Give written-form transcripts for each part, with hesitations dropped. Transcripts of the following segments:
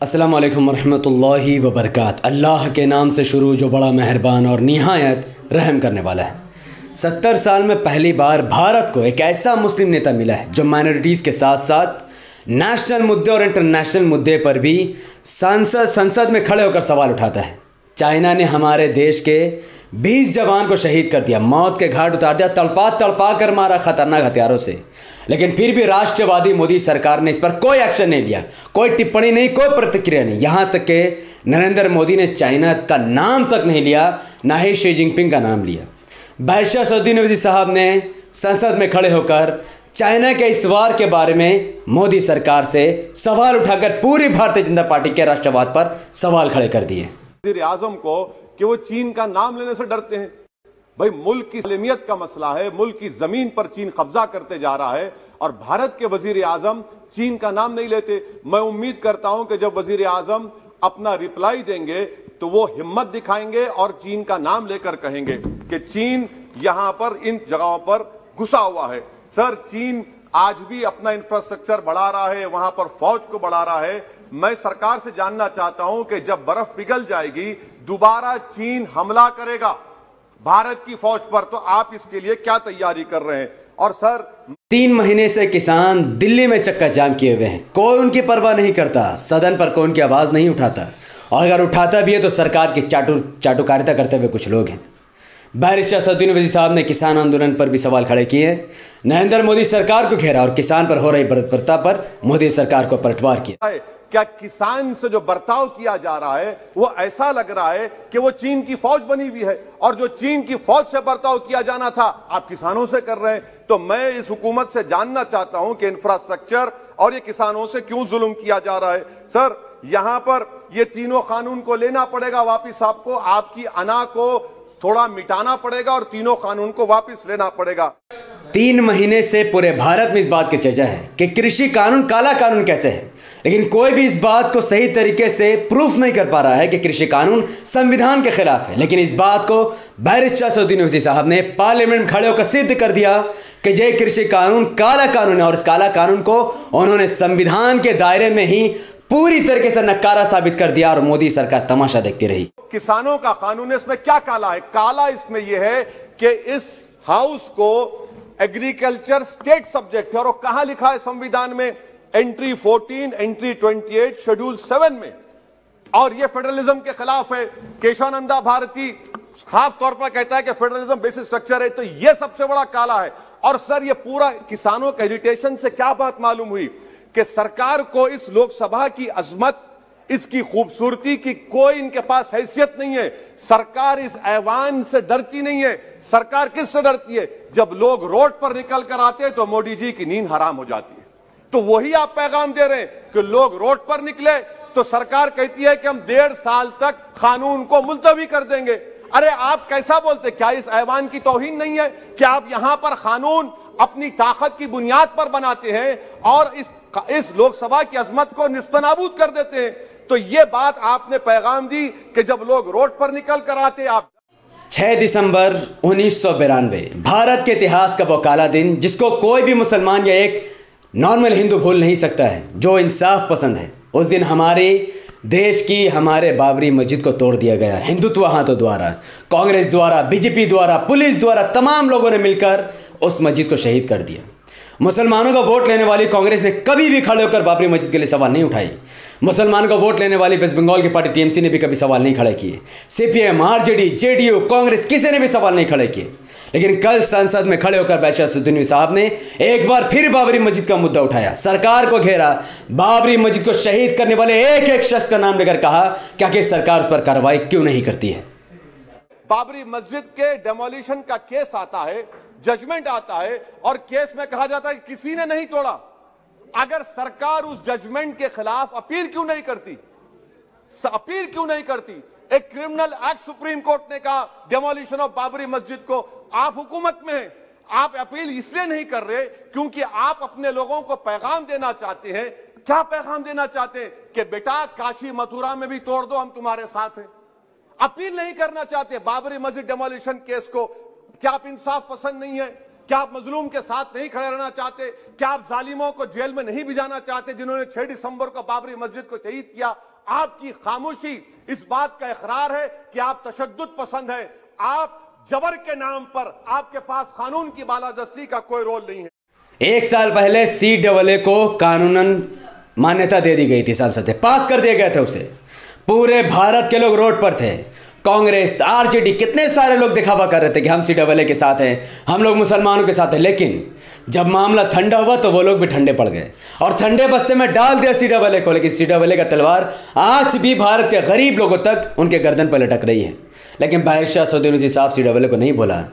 अस्सलाम वालेकुम वरहमतुल्लाहि वबरकात। अल्लाह के नाम से शुरू जो बड़ा मेहरबान और निहायत रहम करने वाला है। 70 साल में पहली बार भारत को एक ऐसा मुस्लिम नेता मिला है जो माइनॉरिटीज़ के साथ साथ नेशनल मुद्दे और इंटरनेशनल मुद्दे पर भी संसद में खड़े होकर सवाल उठाता है। चाइना ने हमारे देश के 20 जवान को शहीद कर दिया, मौत के घाट उतार दिया, तड़पा कर मारा खतरनाक हथियारों से। लेकिन फिर भी राष्ट्रवादी मोदी सरकार ने इस पर कोई एक्शन नहीं लिया, कोई टिप्पणी नहीं, कोई प्रतिक्रिया नहीं। यहाँ तक कि नरेंद्र मोदी ने चाइना का नाम तक नहीं लिया, ना ही शी जिनपिंग का नाम लिया। बादशाह सऊदी नवाज़ी साहब ने संसद में खड़े होकर चाइना के इस वार के बारे में मोदी सरकार से सवाल उठाकर पूरी भारतीय जनता पार्टी के राष्ट्रवाद पर सवाल खड़े कर दिए। वज़ीर आज़म को कि वो चीन का नाम लेने से डरते हैं। भाई, मुल्क की सलामियत का मसला है, मुल्क की जमीन पर चीन कब्जा करते जा रहा है और भारत के वजीर आजम चीन का नाम नहीं लेते। मैं उम्मीद करता हूं कि जब वजीर आजम अपना रिप्लाई देंगे तो वो हिम्मत दिखाएंगे और चीन का नाम लेकर कहेंगे कि चीन यहां पर इन जगहों पर घुसा हुआ है। सर, चीन आज भी अपना इंफ्रास्ट्रक्चर बढ़ा रहा है, वहां पर फौज को बढ़ा रहा है। मैं सरकार से जानना चाहता हूं कि जब बर्फ पिघल जाएगी दोबारा चीन हमला करेगा भारत की फौज पर, तो आप इसके लिए क्या तैयारी कर रहे हैं? और सर, 3 महीने से किसान दिल्ली में चक्का जाम किए हुए हैं, कोई उनकी परवाह नहीं करता, सदन पर कोई उनकी आवाज नहीं उठाता, और अगर उठाता भी है तो सरकार की चाटुकारिता करते हुए कुछ लोग हैं। बादशाह सऊदी नवाज़ी साहब ने किसान आंदोलन पर भी सवाल खड़े किए, नरेंद्र मोदी सरकार को घेरा और किसान पर हो रही बर्बरता पर मोदी सरकार को पलटवार किया। क्या किसान से जो बर्ताव किया जा रहा है वो ऐसा लग रहा है कि वो चीन की फौज बनी हुई है, और जो चीन की फौज से बर्ताव किया जाना था आप किसानों से कर रहे हैं। तो मैं इस हुकूमत से जानना चाहता हूं कि इंफ्रास्ट्रक्चर और ये किसानों से क्यों जुल्म किया जा रहा है? सर, यहां पर ये तीनों कानून को लेना पड़ेगा वापिस, आपको आपकी अना को थोड़ा मिटाना पड़ेगा और तीनों कानून को वापस लेना पड़ेगा। 3 महीने से पूरे भारत में इस बात की चर्चा है कि कृषि कानून काला कानून कैसे है, लेकिन कोई भी इस बात को सही तरीके से प्रूफ नहीं कर पा रहा है कि कृषि कानून संविधान के खिलाफ है। लेकिन इस बात को बादशाह सऊदी नवाज़ी साहब ने पार्लियामेंट में खड़े होकर सिद्ध कर दिया कि यह कृषि कानून काला कानून है, और इस काला कानून को उन्होंने संविधान के दायरे में ही पूरी तरीके से नकारा साबित कर दिया और मोदी सरकार तमाशा देखती रही। किसानों का कानून है, इसमें क्या काला है? काला इसमें यह है कि इस हाउस को एग्रीकल्चर स्टेट सब्जेक्ट है, और कहां लिखा है संविधान में? एंट्री 14, एंट्री 28, शेड्यूल 7 में। और यह फेडरलिज्म के खिलाफ है। केशवानंदा भारती खास तौर पर कहता है कि फेडरलिज्म बेसिक स्ट्रक्चर है, तो यह सबसे बड़ा काला है। और सर, यह पूरा किसानों के एजिटेशन से क्या बात मालूम हुई कि सरकार को इस लोकसभा की अजमत, इसकी खूबसूरती की कोई इनके पास हैसियत नहीं है। सरकार इस ऐवान से डरती नहीं है। सरकार किससे डरती है? जब लोग रोड पर निकल कर आते हैं तो मोदी जी की नींद हराम हो जाती है। तो वही आप पैगाम दे रहे हैं कि लोग रोड पर निकले तो सरकार कहती है कि हम 1.5 साल तक कानून को मुलतवी कर देंगे। अरे आप कैसा बोलते? क्या इस ऐवान की तौहीन नहीं है कि आप यहां पर कानून अपनी ताकत की बुनियाद पर बनाते हैं और इस लोकसभा की अजमत को निस्तनाबूद कर देते हैं? तो यह बात आपने पैगाम दी कि जब लोग रोड पर निकल कर आते आप। 6 दिसंबर 1992 भारत के इतिहास का वो काला दिन जिसको कोई भी मुसलमान या एक नॉर्मल हिंदू भूल नहीं सकता है, जो इंसाफ पसंद है। उस दिन हमारे देश की हमारे बाबरी मस्जिद को तोड़ दिया गया, हिंदुत्व हाथों द्वारा, कांग्रेस द्वारा, बीजेपी द्वारा, पुलिस द्वारा, तमाम लोगों ने मिलकर उस मस्जिद को शहीद कर दिया। मुसलमानों का वोट लेने वाली कांग्रेस ने कभी भी खड़े होकर बाबरी मस्जिद के लिए सवाल नहीं उठाई। मुसलमानों का वोट लेने वाली वेस्ट बंगाल की पार्टी टीएमसी ने भी कभी सवाल नहीं खड़े किए। सीपीएम, आरजेडी, जेडीयू, कांग्रेस किसी ने भी सवाल नहीं खड़े किए। लेकिन कल संसद में खड़े होकर बादशाह सऊदी नवाज़ी साहब ने एक बार फिर बाबरी मस्जिद का मुद्दा उठाया, सरकार को घेरा, बाबरी मस्जिद को शहीद करने वाले एक एक शख्स का नाम लेकर कहा कि आखिर सरकार उस पर कार्रवाई क्यों नहीं करती है। बाबरी मस्जिद के डेमोलिशन का केस आता है, जजमेंट आता है, और केस में कहा जाता है कि किसी ने नहीं तोड़ा। अगर सरकार उस जजमेंट के खिलाफ अपील क्यों नहीं करती? अपील क्यों नहीं करती? एक क्रिमिनल एक्ट सुप्रीम कोर्ट ने कहा डेमोलिशन ऑफ बाबरी मस्जिद को, आप हुकूमत में हैं, आप अपील इसलिए नहीं कर रहे क्योंकि आप अपने लोगों को पैगाम देना चाहते हैं। क्या पैगाम देना चाहते हैं? कि बेटा काशी मथुरा में भी तोड़ दो, हम तुम्हारे साथ हैं। अपील नहीं करना चाहते बाबरी मस्जिद डेमोलिशन केस को। क्या आप इंसाफ पसंद नहीं है? क्या आप मजलूम के साथ नहीं खड़े रहना चाहते? क्या आप जालिमों को जेल में नहीं भिजाना चाहते जिन्होंने 6 दिसंबर को बाबरी मस्जिद को शहीद किया? आपकी खामोशी इस बात का इकरार है कि आप तशद्दुद पसंद है। आप जबर के नाम पर आपके पास कानून की बालादस्ती का कोई रोल नहीं है। 1 साल पहले CAA को कानूनन मान्यता दे दी गई थी, संसद से पास कर दिए गए थे उसे। पूरे भारत के लोग रोड पर थे, कांग्रेस, RJD, कितने सारे लोग दिखावा कर रहे थे कि हम CAA के साथ हैं, हम लोग मुसलमानों के साथ हैं। लेकिन जब मामला ठंडा हुआ तो वो लोग भी ठंडे पड़ गए और ठंडे बस्ते में डाल दिया CAA को। लेकिन CAA का तलवार आज भी भारत के गरीब लोगों तक उनके गर्दन पर लटक रही है। लेकिन बादशाह असदुद्दीन ओवैसी साहब CAA को नहीं बोला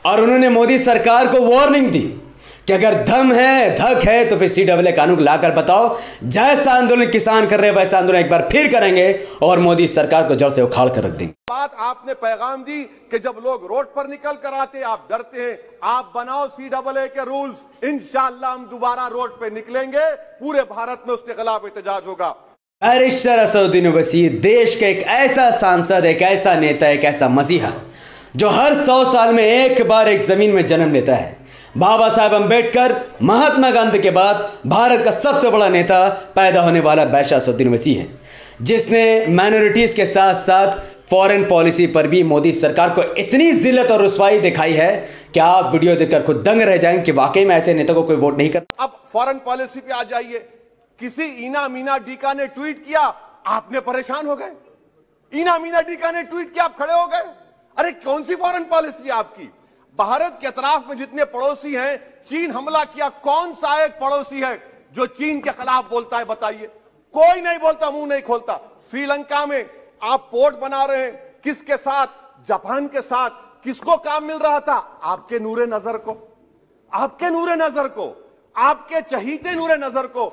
और उन्होंने मोदी सरकार को वार्निंग दी कि अगर दम है, धक है तो फिर CAA कानून लाकर बताओ। जैसा आंदोलन किसान कर रहे हैं वैसा आंदोलन एक बार फिर करेंगे और मोदी सरकार को जड़ से उखाड़ कर रख देंगे। बात आपने पैगाम दी कि जब लोग रोड पर निकल कर आते आप डरते हैं। आप बनाओ CAA के रूल्स, इंशाअल्लाह हम दोबारा रोड पे निकलेंगे, पूरे भारत में उसके खिलाफ एहतजाज होगा। बैरिस्टर असदुद्दीन ओवैसी देश के एक ऐसा सांसद, एक ऐसा नेता, एक ऐसा मसीहा जो हर 100 साल में एक बार एक जमीन में जन्म लेता है। बाबा साहब अंबेडकर, महात्मा गांधी के बाद भारत का सबसे बड़ा नेता पैदा होने वाला बैरिस्टर असदुद्दीन ओवैसी है, जिसने माइनॉरिटीज के साथ साथ फॉरेन पॉलिसी पर भी मोदी सरकार को इतनी जिल्लत और रुसवाई दिखाई है कि आप वीडियो देखकर खुद दंग रह जाएंगे कि वाकई में ऐसे नेता को कोई वोट नहीं करता। अब फॉरेन पॉलिसी पे आ जाइए। किसी इना मीना डीका ने ट्वीट किया, आपने परेशान हो गए। इना मीना डीका ने ट्वीट किया, आप खड़े हो गए। अरे कौन सी फॉरेन पॉलिसी है आपकी? भारत के अतराफ में जितने पड़ोसी हैं, चीन हमला किया, कौन सा एक पड़ोसी है जो चीन के खिलाफ बोलता है? बताइए। कोई नहीं बोलता, मुंह नहीं खोलता। श्रीलंका में आप पोर्ट बना रहे हैं, किसके साथ? जापान के साथ। किसको काम मिल रहा था? आपके नूरे नजर को, आपके नूरे नजर को, आपके चहीते नूरे नजर को।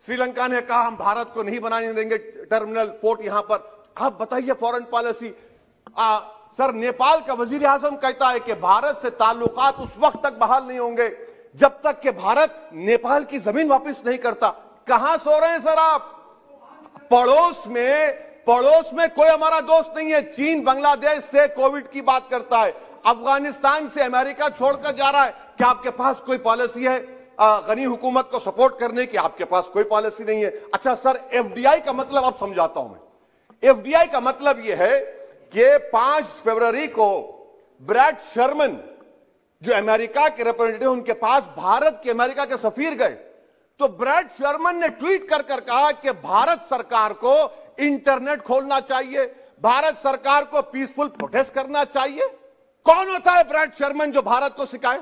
श्रीलंका ने कहा हम भारत को नहीं बनाने देंगे टर्मिनल पोर्ट यहां पर। आप बताइए फॉरेन पॉलिसी। सर, नेपाल का वजीर आजम कहता है कि भारत से ताल्लुकात उस वक्त तक बहाल नहीं होंगे जब तक कि भारत नेपाल की जमीन वापस नहीं करता। कहां सो रहे हैं सर आप? पड़ोस में कोई हमारा दोस्त नहीं है। चीन बांग्लादेश से कोविड की बात करता है, अफगानिस्तान से अमेरिका छोड़कर जा रहा है। क्या आपके पास कोई पॉलिसी है गनी हुकूमत को सपोर्ट करने की? आपके पास कोई पॉलिसी नहीं है। अच्छा सर, FDI का मतलब अब समझाता हूं मैं। FDI का मतलब यह है कि 5 फरवरी को ब्रैड शर्मन जो अमेरिका के रिप्रेजेंटेटिव, उनके पास भारत के अमेरिका के सफीर गए, तो ब्रैड शर्मन ने ट्वीट कर कहा कि भारत सरकार को इंटरनेट खोलना चाहिए, भारत सरकार को पीसफुल प्रोटेस्ट करना चाहिए। कौन होता है ब्रैड शर्मन जो भारत को सिखाए?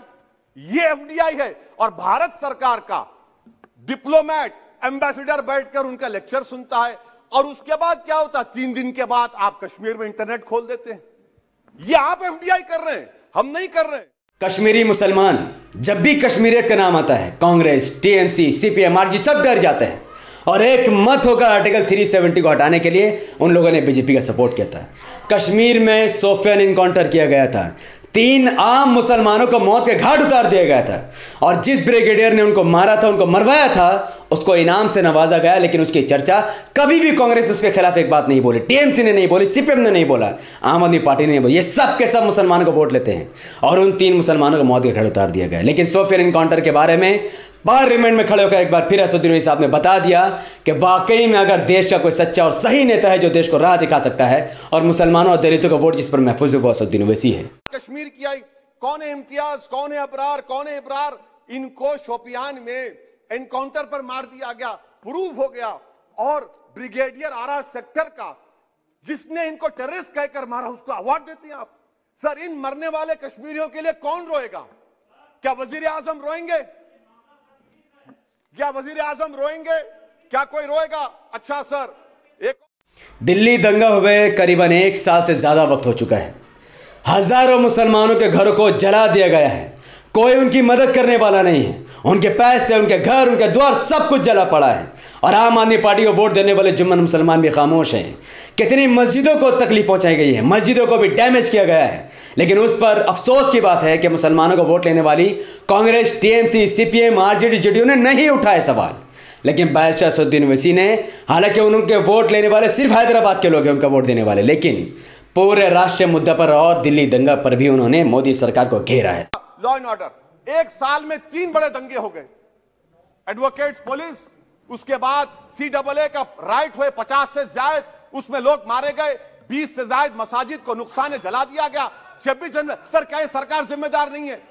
ये FDI है। और भारत सरकार का डिप्लोमेट, एम्बेसडर बैठकर उनका लेक्चर सुनता है और उसके बाद क्या होता? 3 दिन के बाद आप कश्मीर में इंटरनेट खोल देते हैं। ये आप FDI कर रहे हैं, हम नहीं कर रहे हैं। कश्मीरी मुसलमान, जब भी कश्मीरियत का नाम आता है, कांग्रेस, TMC, CPM, RJD सब डर जाते हैं और एक मत होकर आर्टिकल 370 को हटाने के लिए उन लोगों ने BJP का सपोर्ट किया था। कश्मीर में सोफियान इनकाउंटर किया गया था, 3 आम मुसलमानों को मौत के घाट उतार दिया गया था और जिस ब्रिगेडियर ने उनको मारा था, उनको मरवाया था, उसको इनाम से नवाजा गया। लेकिन उसकी चर्चा कभी भी कांग्रेस ने उसके खिलाफ एक बात नहीं बोली, TMC ने नहीं बोली, CPM ने नहीं बोला, आम आदमी पार्टी ने नहीं बोली। ये सब के सब मुसलमानों को वोट लेते हैं और उन 3 मुसलमानों को मौत के घाट उतार दिया गया। लेकिन सोफियान इनकाउंटर के बारे में पार्लियामेंट में खड़े होकर एक बार फिर असदुद्दीन ओवैसी साहब ने बता दिया कि वाकई में अगर देश का कोई सच्चा और सही नेता है जो देश को राह दिखा सकता है और मुसलमानों और दलितों का वोट जिस पर महफूज है, वो असदुद्दीन ओवैसी है। कश्मीर की आई, कौन है इम्तियाज, कौन है अबरार, कौन है इब्रार? इनको शोपियान में एनकाउंटर पर मार दिया गया, प्रूव हो गया। और ब्रिगेडियर आरा सेक्टर का जिसने इनको टेररिस्ट कहकर मारा, उसको अवार्ड देते हैं आप। सर, इन मरने वाले कश्मीरियों के लिए कौन रोएगा? क्या वजीर आजम रोएंगे? क्या वजीर आजम रोएंगे? क्या कोई रोएगा? अच्छा सर, एक दिल्ली दंगा हुए करीबन 1 साल से ज्यादा वक्त हो चुका है। हजारों मुसलमानों के घरों को जला दिया गया है, कोई उनकी मदद करने वाला नहीं है। उनके पैसे, उनके घर, उनके द्वार, सब कुछ जला पड़ा है और आम आदमी पार्टी को वोट देने वाले जुम्मन मुसलमान भी खामोश हैं। कितनी मस्जिदों को तकलीफ पहुंचाई गई है, मस्जिदों को भी डैमेज किया गया है। लेकिन उस पर अफसोस की बात है कि मुसलमानों को वोट लेने वाली Congress, TMC, CPM, RJD, JDU ने नहीं उठाए सवाल। लेकिन बैरिस्टर असदुद्दीन ओवैसी ने, हालांकि उनके वोट लेने वाले सिर्फ हैदराबाद के लोग हैं उनका वोट देने वाले, लेकिन पूरे राष्ट्रीय मुद्दा पर और दिल्ली दंगा पर भी उन्होंने मोदी सरकार को घेरा है। लॉ एंड ऑर्डर, एक साल में 3 बड़े दंगे हो गए। एडवोकेट्स पुलिस, उसके बाद CAA का राइट हुए 50 से ज्यादा, उसमें लोग मारे गए। 20 से ज्यादा मसाजिद को नुकसान जला दिया गया। 26 जनवरी, सर क्या ये सरकार जिम्मेदार नहीं है?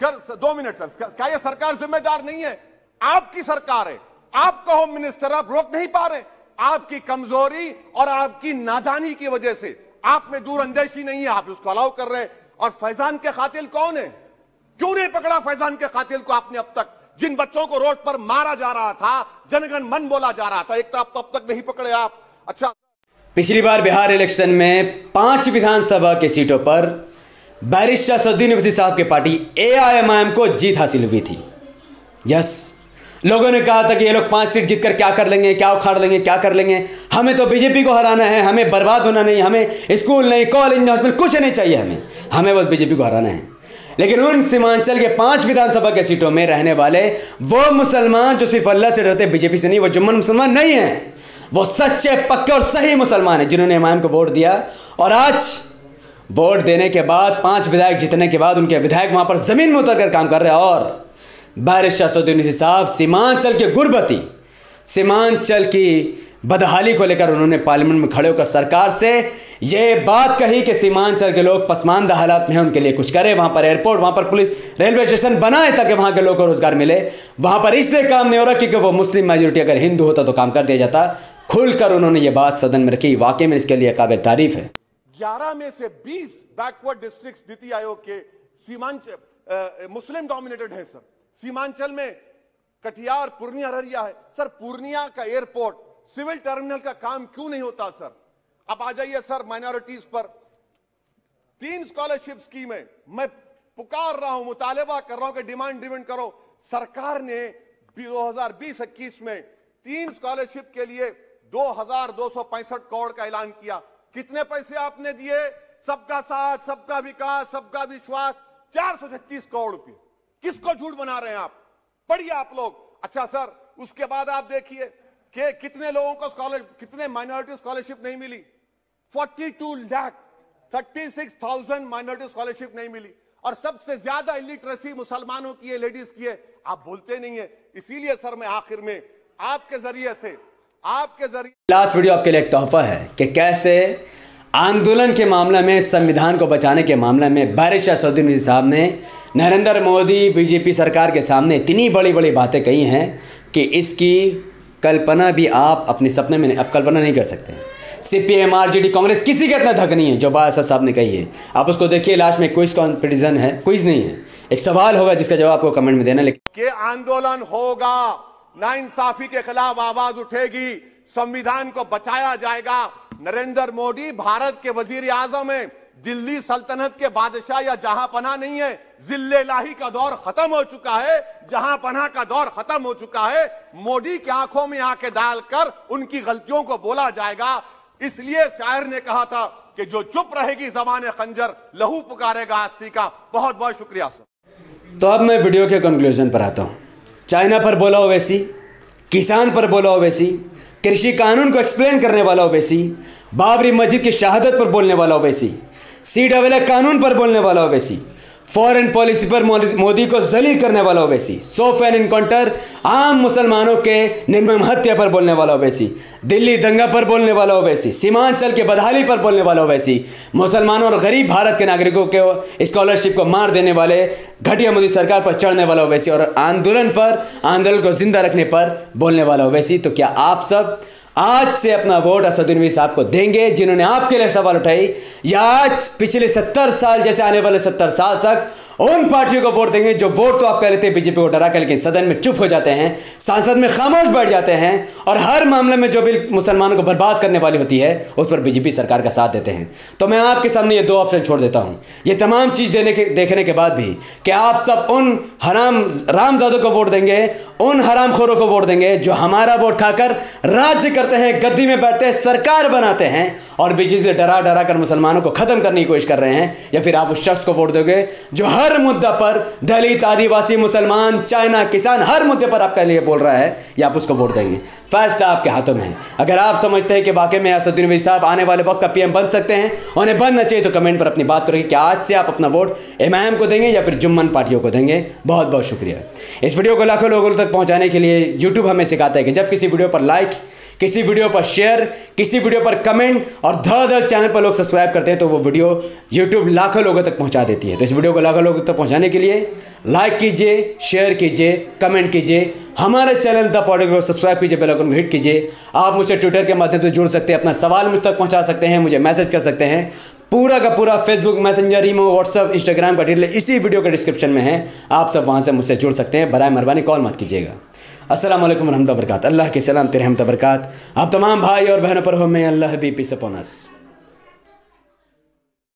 2 मिनट सर, क्या ये सरकार जिम्मेदार नहीं है? आपकी सरकार है, आपका होम मिनिस्टर, आप रोक नहीं पा रहे। आपकी कमजोरी और आपकी नादानी की वजह से, आप में दूरअंदेशी नहीं है, आप उसको अलाउ कर रहे हैं। और फैजान के कातिल कौन है? क्यों नहीं पकड़ा फैजान के कातिल को आपने अब तक? जिन बच्चों को रोड पर मारा जा रहा था, जनगण मन बोला जा रहा था, एक तरफ तो अब तक नहीं पकड़े आप। अच्छा, पिछली बार बिहार इलेक्शन में 5 विधानसभा की सीटों पर बैरिस्टर असदुद्दीन ओवैसी साहब की पार्टी AIMIM को जीत हासिल हुई थी। यस, लोगों ने कहा था कि ये लोग 5 सीट जीतकर क्या कर लेंगे, क्या उखाड़ लेंगे, क्या कर लेंगे, हमें तो बीजेपी को हराना है, हमें बर्बाद होना नहीं, हमें स्कूल नहीं, कॉलेज, हॉस्पिटल कुछ नहीं चाहिए, हमें बस बीजेपी को हराना है। लेकिन उन सीमांचल के 5 विधानसभा के सीटों में रहने वाले वो मुसलमान जो सिर्फ अल्लाह से डरते, बीजेपी से नहीं, वो जुम्मन मुसलमान नहीं है, वो सच्चे पक्के और सही मुसलमान हैं जिन्होंने इमाम को वोट दिया। और आज वोट देने के बाद 5 विधायक जीतने के बाद उनके विधायक वहां पर जमीन में उतरकर काम कर रहे हैं। और बैरिस्टर असदुद्दीन ओवैसी साहब सीमांचल के गुर्बती, सीमांचल की बदहाली को लेकर उन्होंने पार्लियामेंट में खड़े होकर सरकार से ये बात कही कि सीमांचल के लोग पसमानदा हालात में हैं, उनके लिए कुछ करें, वहां पर एयरपोर्ट, वहां पर पुलिस, रेलवे स्टेशन बनाए ताकि वहां के लोगों को रोजगार मिले। वहां पर इसलिए काम नहीं हो रहा क्योंकि वो मुस्लिम मेजोरिटी, अगर हिंदू होता तो काम कर दिया जाता। खुलकर उन्होंने ये बात सदन में रखी, वाकई में इसके लिए काबिल तारीफ है। 11 में से 20 बैकवर्ड डिस्ट्रिक्ट्स नीति आयोग के सीमांचल मुस्लिम डोमिनेटेड है सर। सीमांचल में कटिहार, पूर्णिया, अररिया है सर। पूर्णिया का एयरपोर्ट, सिविल टर्मिनल का काम क्यों नहीं होता सर? अब आ जाइए सर माइनॉरिटीज पर। 3 स्कॉलरशिप स्कीम है, मैं पुकार रहा हूं, मुतालबा कर रहा हूं कि डिमांड करो। सरकार ने 2020-21 में 3 स्कॉलरशिप के लिए 2265 करोड़ का ऐलान किया। कितने पैसे आपने दिए? सबका साथ, सबका विकास, सबका विश्वास, 436 करोड़ रुपए। किसको झूठ बना रहे हैं आप? पढ़िए आप लोग। अच्छा सर, उसके बाद आप देखिए कि कितने लोगों को कितने माइनॉरिटी स्कॉलरशिप नहीं मिली। 36,000 माइनॉरिटी स्कॉलरशिप नहीं मिली। और सबसे ज्यादा इलिटरेसी मुसलमानों की है, लेडीज की है। आप बोलते नहीं है। इसीलिए सर मैं आखिर में आपके जरिए लास्ट वीडियो आपके लिए एक तोहफा है कि कैसे आंदोलन के मामले में, संविधान को बचाने के मामले में बैरिस्टर असदुद्दीन ओवैसी साहब ने नरेंद्र मोदी, बीजेपी सरकार के सामने इतनी बड़ी बड़ी बातें कही हैं कि इसकी कल्पना भी आप अपने सपने में अब कल्पना नहीं कर सकते। CPM, RJD, कांग्रेस, किसी का इतना धक नहीं है जो बैरिस्टर साहब ने कही है। आप उसको देखिए, लास्ट में क्विज कॉम्पिटिशन है, क्विज नहीं है, एक सवाल होगा जिसका जवाब आपको कमेंट में देना। लेकिन कि आंदोलन होगा, नाइंसाफी के खिलाफ आवाज उठेगी, संविधान को बचाया जाएगा। नरेंद्र मोदी भारत के वजीर आजम है, दिल्ली सल्तनत के बादशाह या जहां पनाह नहीं है। जिल्ले लाही का दौर खत्म हो चुका है, जहां पनाह का दौर खत्म हो चुका है। मोदी की आंखों में आंखें डालकर उनकी गलतियों को बोला जाएगा। इसलिए शायर ने कहा था कि जो चुप रहेगी ज़बान खंजर, लहू पुकारेगा आस्ती का। बहुत बहुत शुक्रिया सर। तो अब मैं वीडियो के कंक्लूजन पर आता हूँ। चाइना पर बोला ओवैसी, किसान पर बोला ओवैसी, कृषि कानून को एक्सप्लेन करने वाला ओवैसी, बाबरी मस्जिद की शहादत पर बोलने वाला ओवैसी, CAA कानून पर बोलने वाला ओवैसी, फॉरेन पॉलिसी पर मोदी को जलील करने वाला ओवैसी, सोफेन इनकाउंटर, आम मुसलमानों के निर्मम हत्या पर बोलने वाला ओवैसी, दिल्ली दंगा पर बोलने वाला ओवैसी, सीमांचल के बदहाली पर बोलने वाला ओवैसी, मुसलमानों और गरीब भारत के नागरिकों के स्कॉलरशिप को मार देने वाले घटिया मोदी सरकार पर चढ़ने वाला ओवैसी, और आंदोलन को जिंदा रखने पर बोलने वाला ओवैसी। तो क्या आप सब आज से अपना वोट असदुद्दीन ओवैसी साहब को देंगे जिन्होंने आपके लिए सवाल उठाई, या आज पिछले 70 साल जैसे आने वाले 70 साल तक उन पार्टियों को वोट देंगे जो वोट तो आप कह लेते हैं बीजेपी को डरा कर, लेकिन सदन में चुप हो जाते हैं, सांसद में खामोश बैठ जाते हैं, और हर मामले में जो बिल मुसलमानों को बर्बाद करने वाली होती है उस पर बीजेपी सरकार का साथ देते हैं। तो मैं आपके सामने ये 2 ऑप्शन छोड़ देता हूं, ये तमाम चीज़ देखने के बाद भी, कि आप सब उन रामजादों को वोट देंगे, उन हरामखोरों को वोट देंगे जो हमारा वोट खाकर राज्य करते हैं, गद्दी में बैठते हैं, सरकार बनाते हैं और बीजेपी डरा डरा कर मुसलमानों को खत्म करने की कोशिश कर रहे हैं, या फिर आप उस शख्स को वोट दोगे जो हर मुद्दा पर, दलित, आदिवासी, मुसलमान, चाइना, किसान, हर मुद्दे पर आपके लिए बोल रहा है, या आप उसको वोट देंगे। फैसला आपके हाथों में है। अगर आप समझते हैं कि वाकई में असदुद्दीन ओवैसी साहब आने वाले वक्त का पीएम बन सकते हैं, उन्हें बनना चाहिए, तो कमेंट पर अपनी बात करेंगे कि आज से आप अपना वोट इमाम को देंगे या फिर जुम्मन पार्टियों को देंगे। बहुत बहुत शुक्रिया। इस वीडियो को लाखों लोगों तक पहुंचाने के लिए यूट्यूब हमें सिखाता है कि जब किसी वीडियो पर लाइक, किसी वीडियो पर शेयर, किसी वीडियो पर कमेंट और धड़ चैनल पर लोग सब्सक्राइब करते हैं, तो वो वीडियो यूट्यूब लाखों लोगों तक पहुंचा देती है। तो इस वीडियो को लाखों लोगों तक पहुंचाने के लिए लाइक कीजिए, शेयर कीजिए, कमेंट कीजिए, हमारे चैनल द पॉलिटिक्स को सब्सक्राइब कीजिए, बेल आइकन को हिट कीजिए। आप मुझसे ट्विटर के माध्यम से जुड़ सकते हैं, अपना सवाल मुझ तक पहुंचा सकते हैं, मुझे मैसेज कर सकते हैं। पूरा का पूरा फेसबुक, मैसेंजर, ईमो, व्हाट्सअप, इंस्टाग्राम का डिटेल इसी वीडियो के डिस्क्रिप्शन में है। आप सब वहां से मुझसे जुड़ सकते हैं। बराए मेहरबानी कॉल मत कीजिएगा। अस्सलाम वालेकुम रहमतुल्लाहि व बरकातहू। अल्लाह के सलाम तेरे रहमत बरकात आप तमाम भाई और बहनों पर हो। मैं अल्लाह भी पीस अपॉन अस।